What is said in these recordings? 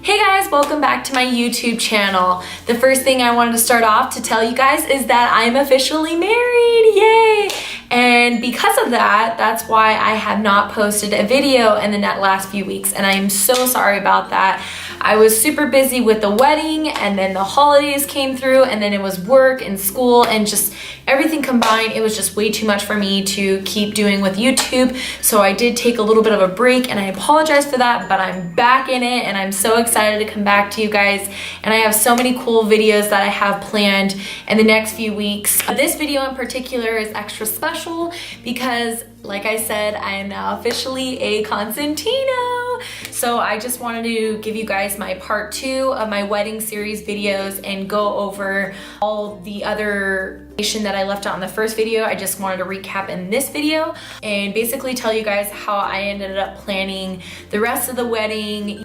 Hey guys, welcome back to my YouTube channel. The first thing I wanted to start off to tell you guys is that I'm officially married, yay! And because of that, that's why I have not posted a video in the last few weeks, and I'm so sorry about that. I was super busy with the wedding, and then the holidays came through, and then it was work and school, and just everything combined. It was just way too much for me to keep doing with YouTube, so I did take a little bit of a break, and I apologize for that, but I'm back in it, and I'm so excited to come back to you guys, and I have so many cool videos that I have planned in the next few weeks. This video in particular is extra special because, like I said, I am now officially a Consentino. So I just wanted to give you guys my part 2 of my wedding series videos and go over all the other information that I left out in the first video. I just wanted to recap in this video and basically tell you guys how I ended up planning the rest of the wedding.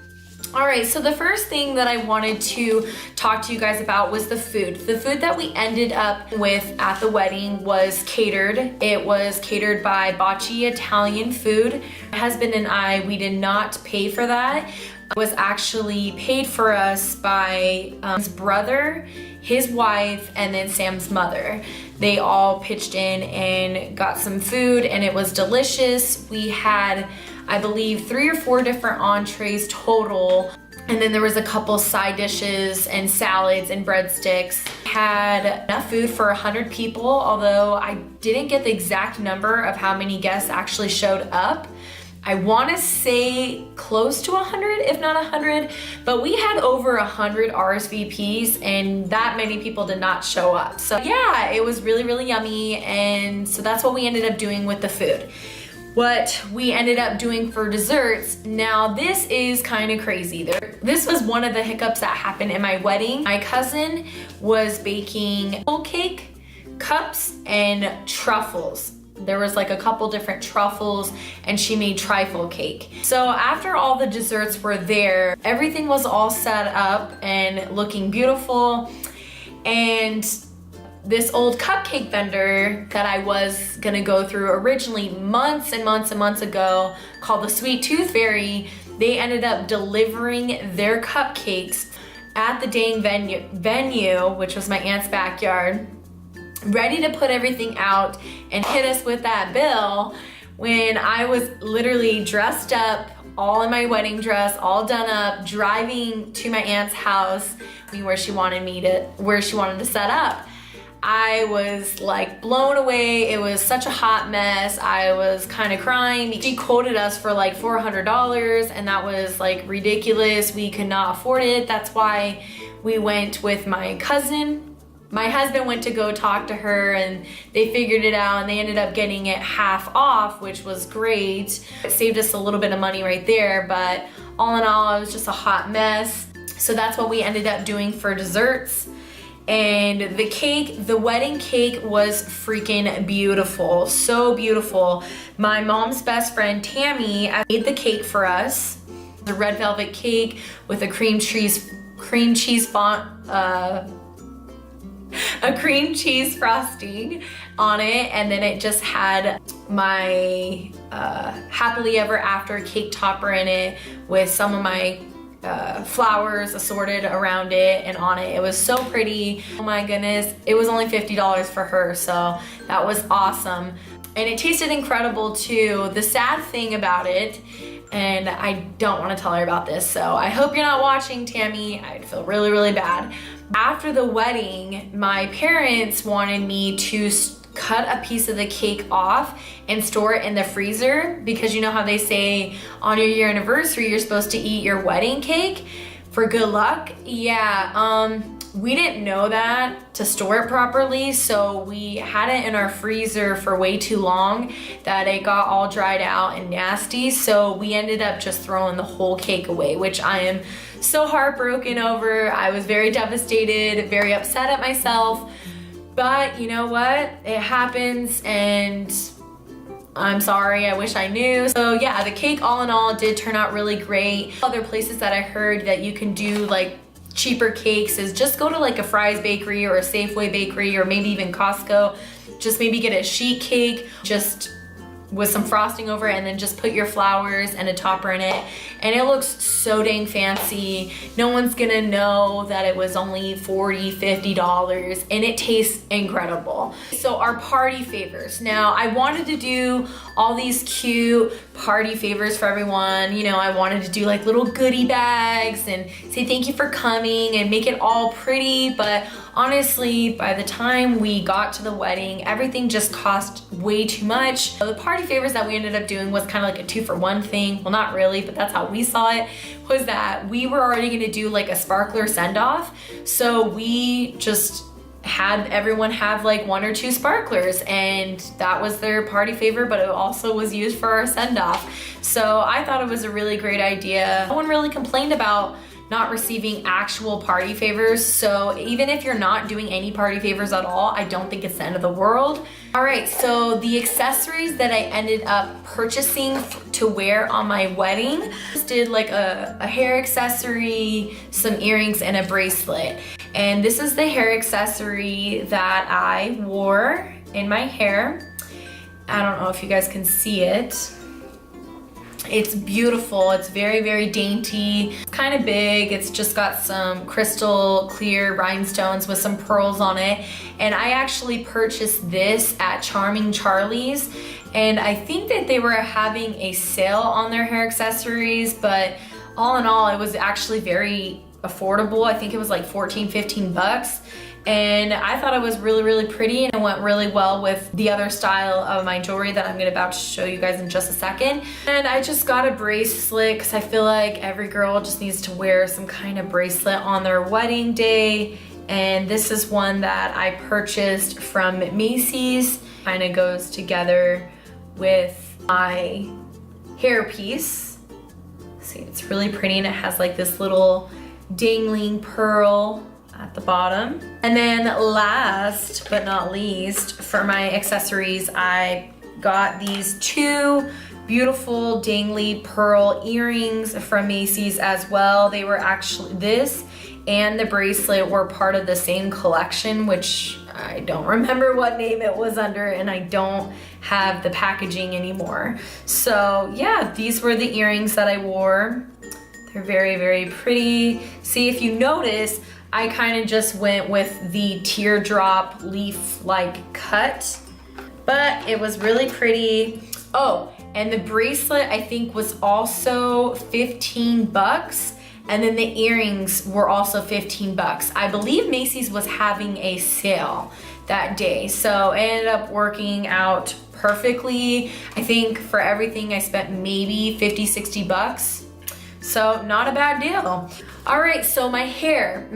Alright, so the first thing that I wanted to talk to you guys about was the food. The food that we ended up with at the wedding was catered. It was catered by Bocce Italian Food. My husband and I, we did not pay for that. It was actually paid for us by his brother, his wife, and then Sam's mother. They all pitched in and got some food, and it was delicious. We had, I believe, 3 or 4 different entrees total, and then there was a couple side dishes and salads and breadsticks. Had enough food for 100 people, although I didn't get the exact number of how many guests actually showed up. I want to say close to 100, if not 100, but we had over 100 RSVPs and that many people did not show up. So yeah, it was really, really yummy, and so that's what we ended up doing with the food. What we ended up doing for desserts, now this is kind of crazy. This was one of the hiccups that happened in my wedding. My cousin was baking full cake, cups, and truffles. There was like a couple different truffles, and she made trifle cake. So after all the desserts were there, everything was all set up and looking beautiful, and this old cupcake vendor that I was gonna go through originally months and months and months ago, called the Sweet Tooth Fairy, they ended up delivering their cupcakes at the dang venue, which was my aunt's backyard, ready to put everything out and hit us with that bill when I was literally dressed up, all in my wedding dress, all done up, driving to my aunt's house where she wanted to set up. I was like blown away. It was such a hot mess. I was kind of crying. She quoted us for like $400, and that was like ridiculous. We could not afford it. That's why we went with my cousin. My husband went to go talk to her, and they figured it out, and they ended up getting it half off, which was great. It saved us a little bit of money right there, but all in all, it was just a hot mess. So that's what we ended up doing for desserts. And the cake, the wedding cake, was freaking beautiful, so beautiful. My mom's best friend, Tammy, made the cake for us. The red velvet cake with a cream cheese frosting on it, and then it just had my happily ever after cake topper in it with some of my flowers assorted around it and on it. It was so pretty. Oh my goodness. It was only $50 for her, so that was awesome. And it tasted incredible too. The sad thing about it, and I don't want to tell her about this, so I hope you're not watching, Tammy. I'd feel really, really bad. After the wedding, my parents wanted me to cut a piece of the cake off and store it in the freezer, because you know how they say on your year anniversary you're supposed to eat your wedding cake for good luck? Yeah, we didn't know that to store it properly, so we had it in our freezer for way too long that it got all dried out and nasty, so we ended up just throwing the whole cake away, which I am so heartbroken over. I was very devastated, very upset at myself, but you know what? It happens, and I'm sorry, I wish I knew. So yeah, the cake all in all did turn out really great. Other places that I heard that you can do like cheaper cakes is just go to like a Fry's bakery or a Safeway bakery or maybe even Costco. Just maybe get a sheet cake, just with some frosting over it, and then just put your flowers and a topper in it, and it looks so dang fancy. No one's gonna know that it was only $40, $50, and it tastes incredible. So our party favors. Now I wanted to do all these cute party favors for everyone. You know, I wanted to do like little goodie bags and say thank you for coming and make it all pretty, but honestly, by the time we got to the wedding, everything just cost way too much. So the party favors that we ended up doing was kind of like a 2-for-1 thing. Well, not really, but that's how we saw it, was that we were already gonna do like a sparkler send-off. So we just had everyone have like 1 or 2 sparklers, and that was their party favor, but it also was used for our send-off. So I thought it was a really great idea. No one really complained about not receiving actual party favors. So even if you're not doing any party favors at all, I don't think it's the end of the world. All right, so the accessories that I ended up purchasing to wear on my wedding, just did like a hair accessory, some earrings, and a bracelet. And this is the hair accessory that I wore in my hair. I don't know if you guys can see it. It's beautiful. It's very, very dainty. It's kind of big. It's just got some crystal clear rhinestones with some pearls on it. And I actually purchased this at Charming Charlie's. And I think that they were having a sale on their hair accessories, but all in all, it was actually very affordable. I think it was like 14, 15 bucks. And I thought it was really, really pretty, and it went really well with the other style of my jewelry that I'm about to show you guys in just a second. And I just got a bracelet because I feel like every girl just needs to wear some kind of bracelet on their wedding day. And this is one that I purchased from Macy's. Kind of goes together with my hairpiece. See, it's really pretty, and it has like this little dangling pearl at the bottom. And then last but not least, for my accessories, I got these 2 beautiful dangly pearl earrings from Macy's as well. They were actually, this and the bracelet were part of the same collection, which I don't remember what name it was under, and I don't have the packaging anymore. So yeah, these were the earrings that I wore. They're very, very pretty. See, if you notice, I kind of just went with the teardrop leaf-like cut, but it was really pretty. Oh, and the bracelet I think was also 15 bucks, and then the earrings were also 15 bucks. I believe Macy's was having a sale that day, so it ended up working out perfectly. I think for everything I spent maybe 50, 60 bucks. So not a bad deal. All right, so my hair,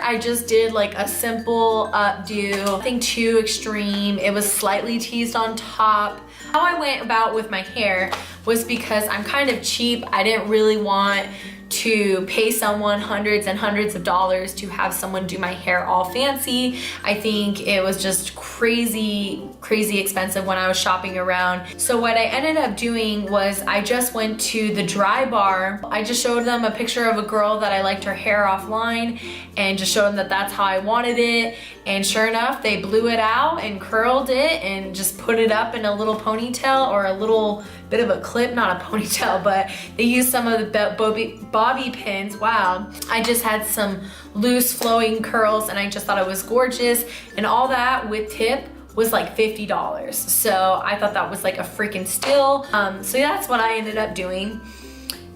I just did like a simple updo, nothing too extreme. It was slightly teased on top. How I went about with my hair was because I'm kind of cheap. I didn't really want to pay someone hundreds and hundreds of dollars to have someone do my hair all fancy. I think it was just crazy, crazy expensive when I was shopping around. So what I ended up doing was I just went to the dry bar. I just showed them a picture of a girl that I liked her hair offline and just showed them that that's how I wanted it. And sure enough, they blew it out and curled it and just put it up in a little ponytail, or a little bit of a clip, not a ponytail, but they used some of the bobby pins. Wow. I just had some loose flowing curls, and I just thought it was gorgeous. And all that with tip was like $50. So I thought that was like a freaking steal. So that's what I ended up doing.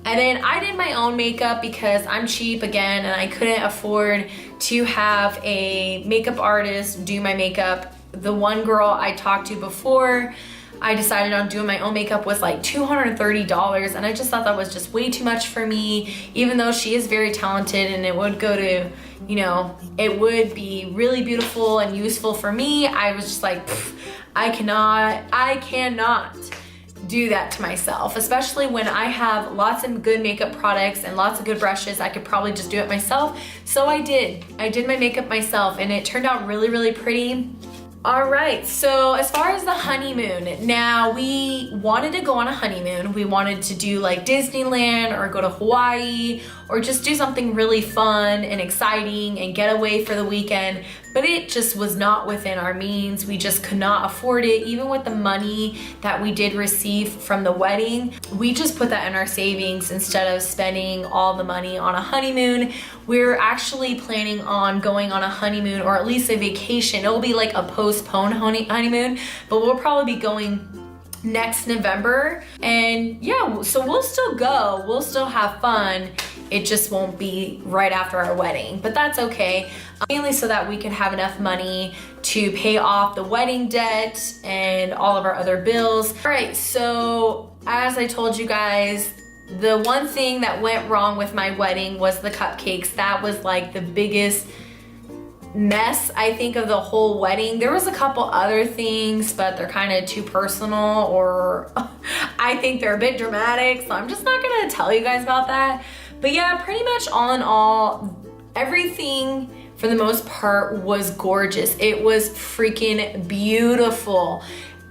And then I did my own makeup because I'm cheap again, and I couldn't afford to have a makeup artist do my makeup. The one girl I talked to before I decided on doing my own makeup was like $230, and I just thought that was just way too much for me, even though she is very talented and it would go to, you know, it would be really beautiful and useful for me. I was just like, I cannot do that to myself, especially when I have lots of good makeup products and lots of good brushes. I could probably just do it myself. So I did my makeup myself, and it turned out really, really pretty. All right, so as far as the honeymoon, now we wanted to go on a honeymoon. We wanted to do like Disneyland or go to Hawaii or just do something really fun and exciting and get away for the weekend. but it just was not within our means. We just could not afford it. Even with the money that we did receive from the wedding, we just put that in our savings instead of spending all the money on a honeymoon. We're actually planning on going on a honeymoon, or at least a vacation. It will be like a postponed honeymoon, but we'll probably be going next November. And yeah, so we'll still go, we'll still have fun. It just won't be right after our wedding, but that's okay. Mainly so that we can have enough money to pay off the wedding debt and all of our other bills. All right, so as I told you guys, the one thing that went wrong with my wedding was the cupcakes. That was like the biggest mess, I think, of the whole wedding. There was a couple other things, but they're kind of too personal, or I think they're a bit dramatic, so I'm just not gonna tell you guys about that. But yeah, pretty much all in all, everything for the most part was gorgeous. It was freaking beautiful.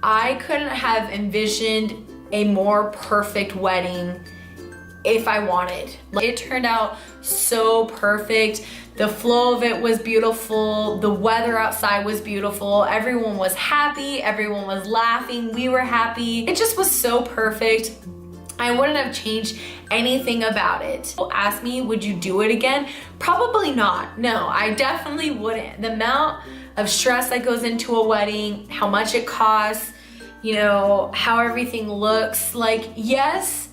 I couldn't have envisioned a more perfect wedding if I wanted. It turned out so perfect. The flow of it was beautiful. The weather outside was beautiful. Everyone was happy. Everyone was laughing. We were happy. It just was so perfect. I wouldn't have changed anything about it. People ask me, would you do it again? Probably not. No, I definitely wouldn't. The amount of stress that goes into a wedding, how much it costs, you know, how everything looks. Like, yes,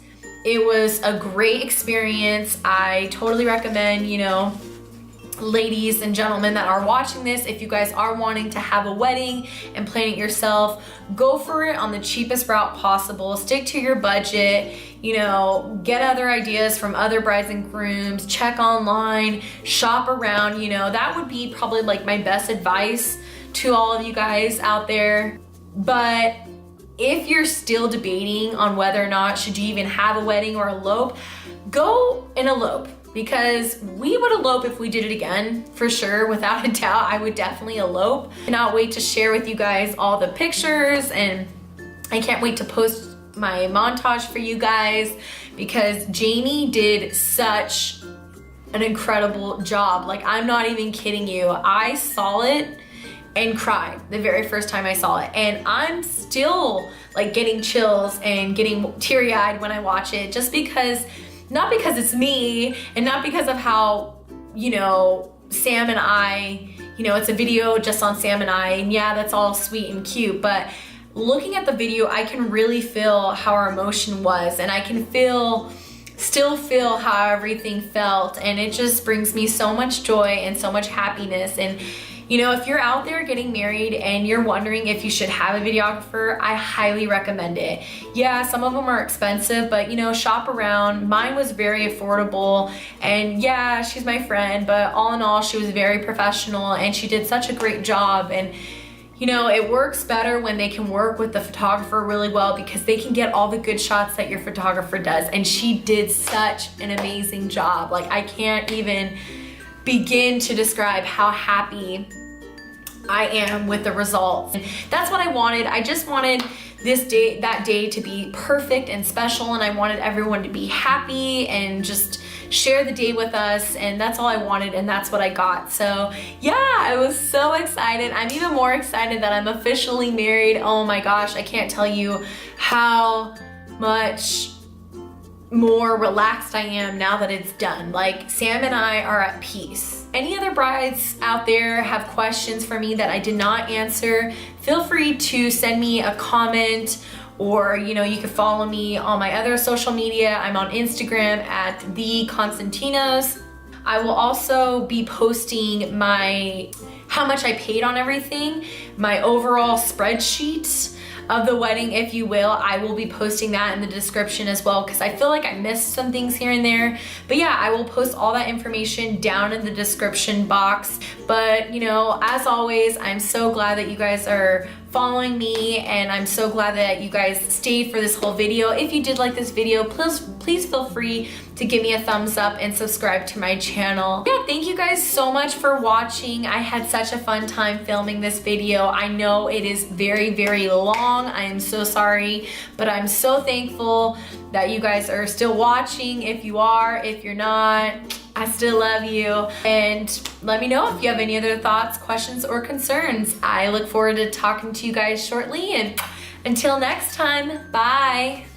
it was a great experience. I totally recommend, you know, ladies and gentlemen that are watching this, if you guys are wanting to have a wedding and plan it yourself, go for it on the cheapest route possible. Stick to your budget, you know, get other ideas from other brides and grooms, check online, shop around, you know. That would be probably like my best advice to all of you guys out there. But if you're still debating on whether or not should you even have a wedding or elope, go and elope. Because we would elope if we did it again, for sure, without a doubt. I would definitely elope. I cannot wait to share with you guys all the pictures, and I can't wait to post my montage for you guys, because Jamie did such an incredible job. Like, I'm not even kidding you. I saw it and cried the very first time I saw it, and I'm still like getting chills and getting teary-eyed when I watch it, just because, not because it's me, and not because of how, you know, Sam and I, you know, it's a video just on Sam and I, and yeah, that's all sweet and cute, but looking at the video, I can really feel how our emotion was, and I can still feel how everything felt, and it just brings me so much joy and so much happiness. And you know, if you're out there getting married and you're wondering if you should have a videographer, I highly recommend it. Yeah, some of them are expensive, but you know, shop around. Mine was very affordable, and yeah, she's my friend, but all in all, she was very professional and she did such a great job. And you know, it works better when they can work with the photographer really well, because they can get all the good shots that your photographer does. And she did such an amazing job. Like, I can't even begin to describe how happy I am with the results. And that's what I wanted. I just wanted that day to be perfect and special, and I wanted everyone to be happy and just share the day with us, and that's all I wanted, and that's what I got. So yeah, I was so excited. I'm even more excited that I'm officially married. Oh my gosh, I can't tell you how much more relaxed I am now that it's done. Like, Sam and I are at peace. Any other brides out there have questions for me that I did not answer, feel free to send me a comment, or you know, you can follow me on my other social media. I'm on Instagram at the Consentinos. I will also be posting my how much I paid on everything, my overall spreadsheet of the wedding, if you will. I will be posting that in the description as well, because I feel like I missed some things here and there. But yeah, I will post all that information down in the description box. But you know, as always, I'm so glad that you guys are following me, and I'm so glad that you guys stayed for this whole video. If you did like this video, please feel free to give me a thumbs up and subscribe to my channel. Yeah, thank you guys so much for watching. I had such a fun time filming this video. I know it is very, very long. I am so sorry, but I'm so thankful that you guys are still watching. If you are, if you're not, I still love you. And let me know if you have any other thoughts, questions, or concerns. I look forward to talking to you guys shortly, and until next time, bye.